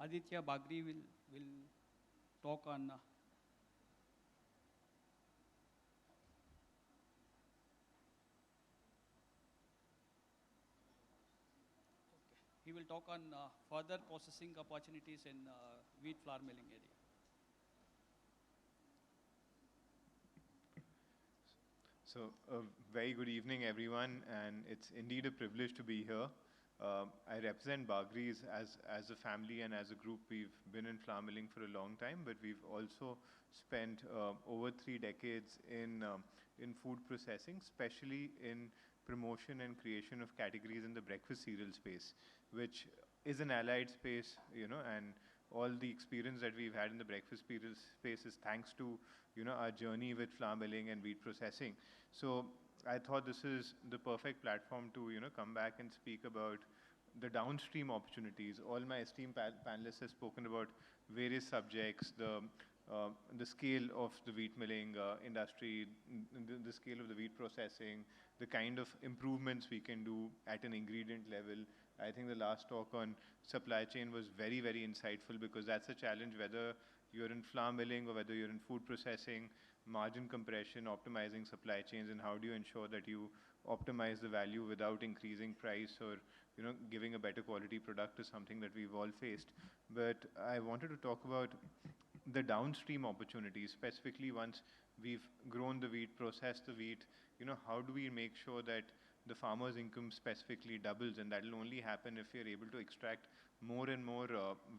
Aditya Bagri will talk on. He will talk on further processing opportunities in wheat flour milling area. So, a very good evening, everyone, and it's indeed a privilege to be here. I represent Bagrrys as a family and as a group. We've been in flour milling for a long time, but we've also spent over 3 decades in food processing, especially in promotion and creation of categories in the breakfast cereal space, which is an allied space, and all the experience that we've had in the breakfast cereal space is thanks to, our journey with flour milling and wheat processing. So I thought this is the perfect platform to, come back and speak about the downstream opportunities. All my esteemed panelists have spoken about various subjects, the scale of the wheat milling industry, the scale of the wheat processing, the kind of improvements we can do at an ingredient level. I think the last talk on supply chain was very, very insightful, because that's a challenge whether you're in flour milling or whether you're in food processing, margin compression, optimizing supply chains, and how do you ensure that you optimize the value without increasing price or giving a better quality product is something that we've all faced. But I wanted to talk about the downstream opportunities, specifically once we've grown the wheat, processed the wheat, how do we make sure that the farmer's income specifically doubles? And that will only happen if you're able to extract more and more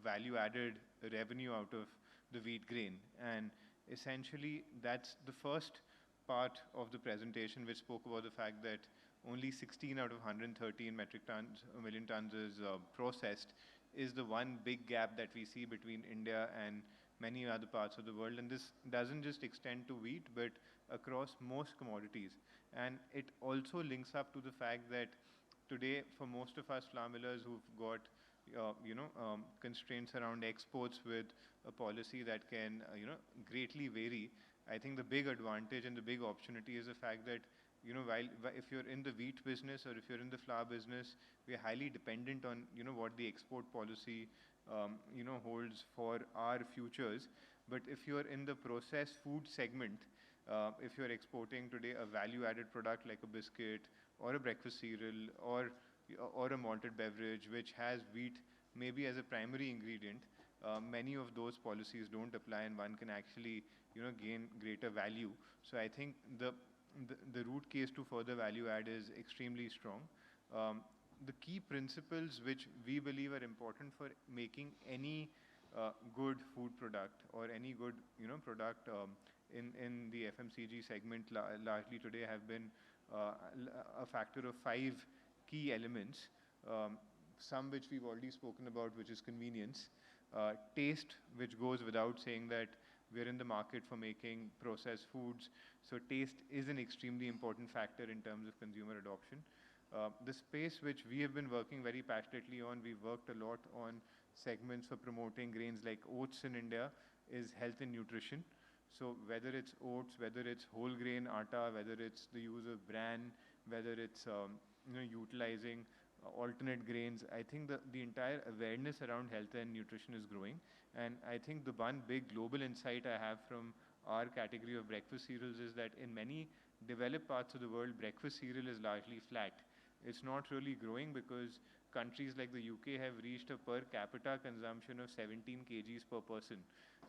value-added revenue out of the wheat grain. And essentially, that's the first part of the presentation, which spoke about the fact that only 16 out of 113 metric tons, a million tons is processed, is the one big gap that we see between India and many other parts of the world. And this doesn't just extend to wheat, but across most commodities. And it also links up to the fact that today, for most of us flour millers who've got constraints around exports with a policy that can, greatly vary, I think the big advantage and the big opportunity is the fact that, while if you're in the wheat business or if you're in the flour business, we are highly dependent on, what the export policy, holds for our futures. But if you're in the processed food segment, if you're exporting today a value-added product like a biscuit or a breakfast cereal or a malted beverage which has wheat maybe as a primary ingredient, many of those policies don't apply, and one can actually gain greater value. So I think the root case to further value add is extremely strong. The key principles which we believe are important for making any good food product or any good product in the FMCG segment largely today have been a factor of 5 key elements, some which we've already spoken about, which is convenience, taste, which goes without saying that we're in the market for making processed foods, so taste is an extremely important factor in terms of consumer adoption. The space which we have been working very passionately on, we've worked a lot on segments for promoting grains like oats in India, is health and nutrition. So whether it's oats, whether it's whole grain atta, whether it's the use of bran, whether it's utilizing alternate grains, I think the entire awareness around health and nutrition is growing. And I think the one big global insight I have from our category of breakfast cereals is that in many developed parts of the world, breakfast cereal is largely flat. It's not really growing because countries like the UK have reached a per capita consumption of 17 kgs per person.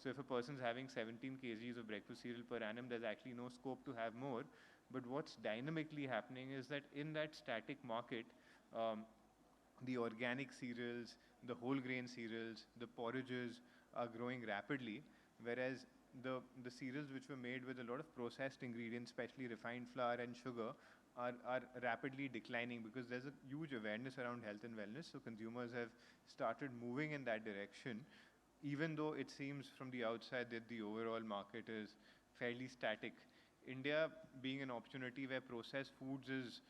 So if a person's having 17 kgs of breakfast cereal per annum, there's actually no scope to have more. But what's dynamically happening is that in that static market, the organic cereals, the whole grain cereals, the porridges are growing rapidly, whereas the cereals which were made with a lot of processed ingredients, especially refined flour and sugar, are rapidly declining because there's a huge awareness around health and wellness. So consumers have started moving in that direction, even though it seems from the outside that the overall market is fairly static. India being an opportunity where processed foods is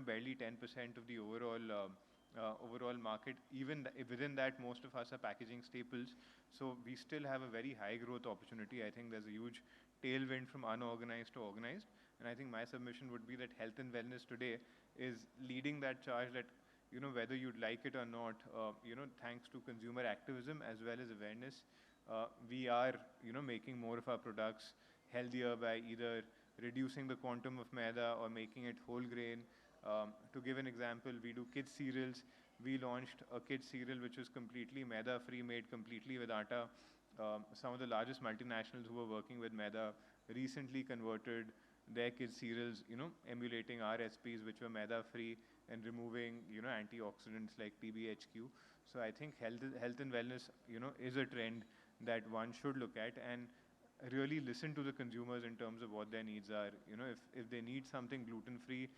barely 10% of the overall market. Even within that, most of us are packaging staples. So we still have a very high growth opportunity. I think there's a huge tailwind from unorganized to organized. And I think my submission would be that health and wellness today is leading that charge, that whether you'd like it or not, thanks to consumer activism as well as awareness, we are, making more of our products healthier by either reducing the quantum of maida or making it whole grain. To give an example, we do kids cereals. We launched a kids cereal which was completely maida free, made completely with atta. Some of the largest multinationals who were working with maida recently converted their kids cereals, emulating our recipes which were maida free and removing, antioxidants like PBHQ. So I think health and wellness, is a trend that one should look at and really listen to the consumers in terms of what their needs are. If they need something gluten free,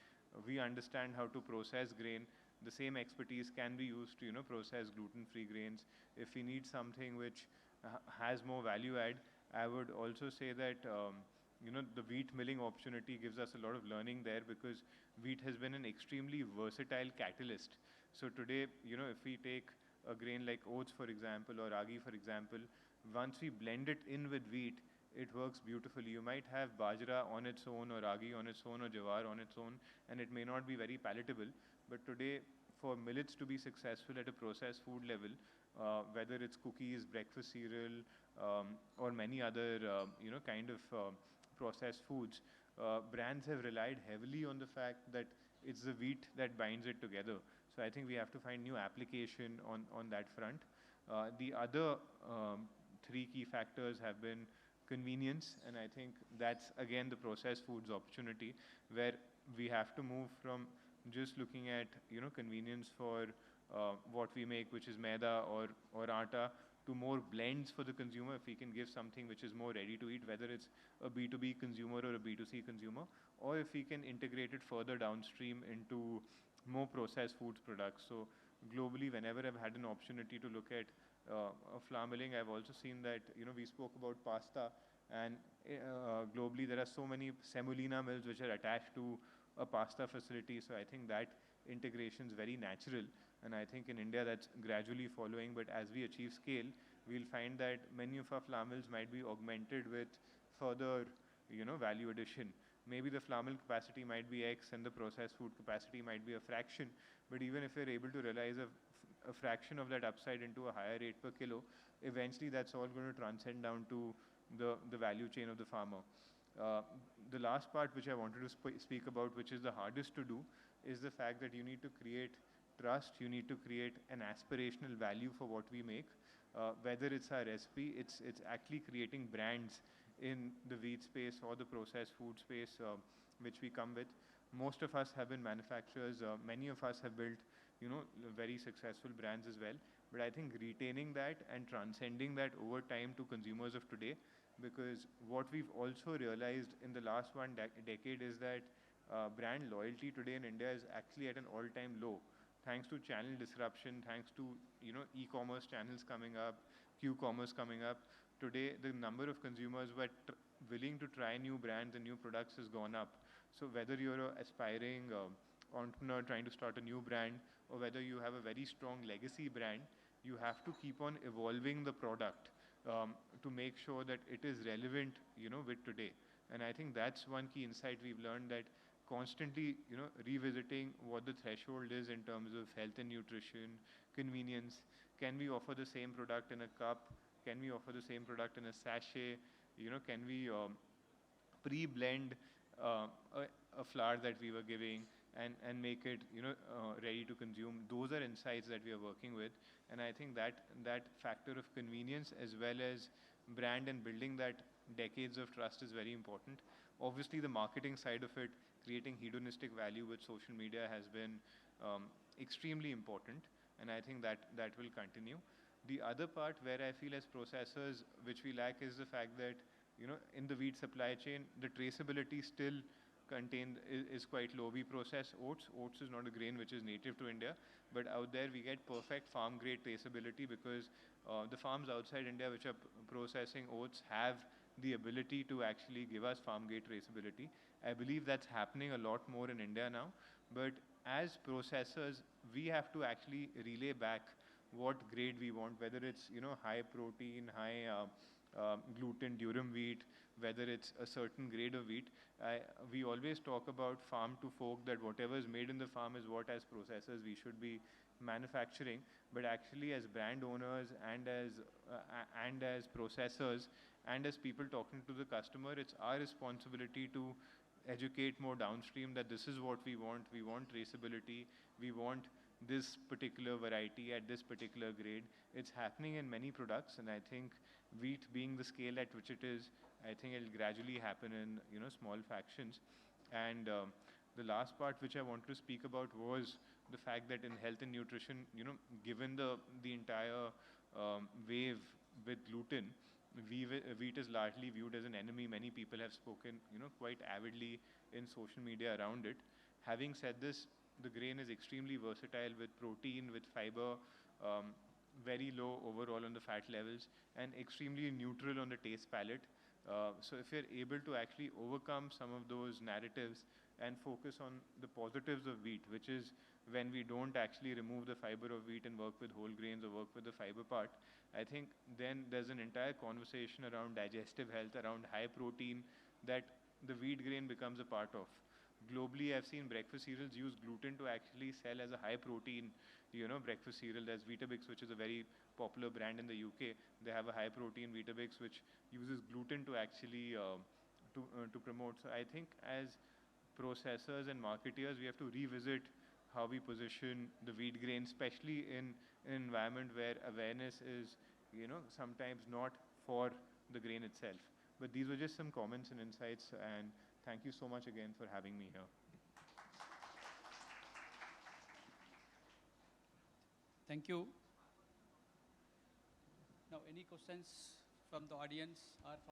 we understand how to process grain. The same expertise can be used to, process gluten free grains. If we need something which has more value add, I would also say that the wheat milling opportunity gives us a lot of learning there, because wheat has been an extremely versatile catalyst. So today, if we take a grain like oats, for example, or ragi, for example, once we blend it in with wheat, it works beautifully. You might have bajra on its own, or ragi on its own, or jawar on its own, and it may not be very palatable. But today, for millets to be successful at a processed food level, whether it's cookies, breakfast cereal, or many other, kind of processed foods, brands have relied heavily on the fact that it's the wheat that binds it together. So I think we have to find new application on that front. The other three key factors have been convenience, and I think that's again the processed foods opportunity, where we have to move from just looking at convenience for what we make, which is maida or atta, to more blends for the consumer. If we can give something which is more ready to eat, whether it's a B2B consumer or a B2C consumer, or if we can integrate it further downstream into more processed foods products. So globally, whenever I've had an opportunity to look at flour milling, I've also seen that, we spoke about pasta, and globally there are so many semolina mills which are attached to a pasta facility. So I think that integration is very natural, and I think in India that's gradually following. But as we achieve scale, we'll find that many of our flour mills might be augmented with further, value addition. Maybe the flour mill capacity might be X and the processed food capacity might be a fraction, but even if we're able to realize a fraction of that upside into a higher rate per kilo, eventually that's all going to transcend down to the value chain of the farmer. The last part which I wanted to speak about, which is the hardest to do, is the fact that you need to create trust, you need to create an aspirational value for what we make. Whether it's our recipe, it's actually creating brands in the wheat space or the processed food space, which we come with. Most of us have been manufacturers. Many of us have built, very successful brands as well. But I think retaining that and transcending that over time to consumers of today, because what we've also realized in the last one decade is that brand loyalty today in India is actually at an all-time low, thanks to channel disruption, thanks to e-commerce channels coming up, Q-commerce coming up. Today, the number of consumers who are willing to try new brands and new products has gone up. So whether you're an aspiring entrepreneur trying to start a new brand, or whether you have a very strong legacy brand, you have to keep on evolving the product to make sure that it is relevant, with today. And I think that's one key insight we've learned, that constantly, revisiting what the threshold is in terms of health and nutrition, convenience. Can we offer the same product in a cup? Can we offer the same product in a sachet? Can we pre-blend a flour that we were giving and make it, ready to consume? Those are insights that we are working with. And I think that factor of convenience as well as brand and building that decades of trust is very important. Obviously, the marketing side of it, creating hedonistic value with social media has been extremely important, and I think that will continue. The other part where I feel as processors, which we lack, is the fact that, in the wheat supply chain, the traceability still contained is quite low. We process oats. Oats is not a grain which is native to India, but out there we get perfect farm grade traceability, because the farms outside India which are processing oats have the ability to actually give us farm gate traceability. I believe that's happening a lot more in India now, but as processors, we have to actually relay back what grade we want, whether it's high protein, high gluten, durum wheat, whether it's a certain grade of wheat. We always talk about farm to fork, that whatever is made in the farm is what as processors we should be manufacturing. But actually as brand owners and as processors and as people talking to the customer, it's our responsibility to educate more downstream that this is what we want. We want traceability. We want this particular variety at this particular grade. It's happening in many products, and I think wheat being the scale at which it is, I think it'll gradually happen in small fractions. And the last part which I wanted to speak about was the fact that in health and nutrition, given the entire wave with gluten, wheat is largely viewed as an enemy. Many people have spoken, quite avidly in social media around it. Having said this, the grain is extremely versatile with protein, with fiber, very low overall on the fat levels, and extremely neutral on the taste palette. So if you're able to actually overcome some of those narratives and focus on the positives of wheat, which is when we don't actually remove the fiber of wheat and work with whole grains or work with the fiber part, I think then there's an entire conversation around digestive health, around high protein, that the wheat grain becomes a part of. Globally, I've seen breakfast cereals use gluten to actually sell as a high protein, breakfast cereal. There's Weetabix, which is a very popular brand in the UK. They have a high protein Weetabix, which uses gluten to actually to promote. So I think as processors and marketeers, we have to revisit how we position the wheat grain, especially in an environment where awareness is, sometimes not for the grain itself. But these were just some comments and insights, and thank you so much again for having me here. Thank you. Now, any questions from the audience or from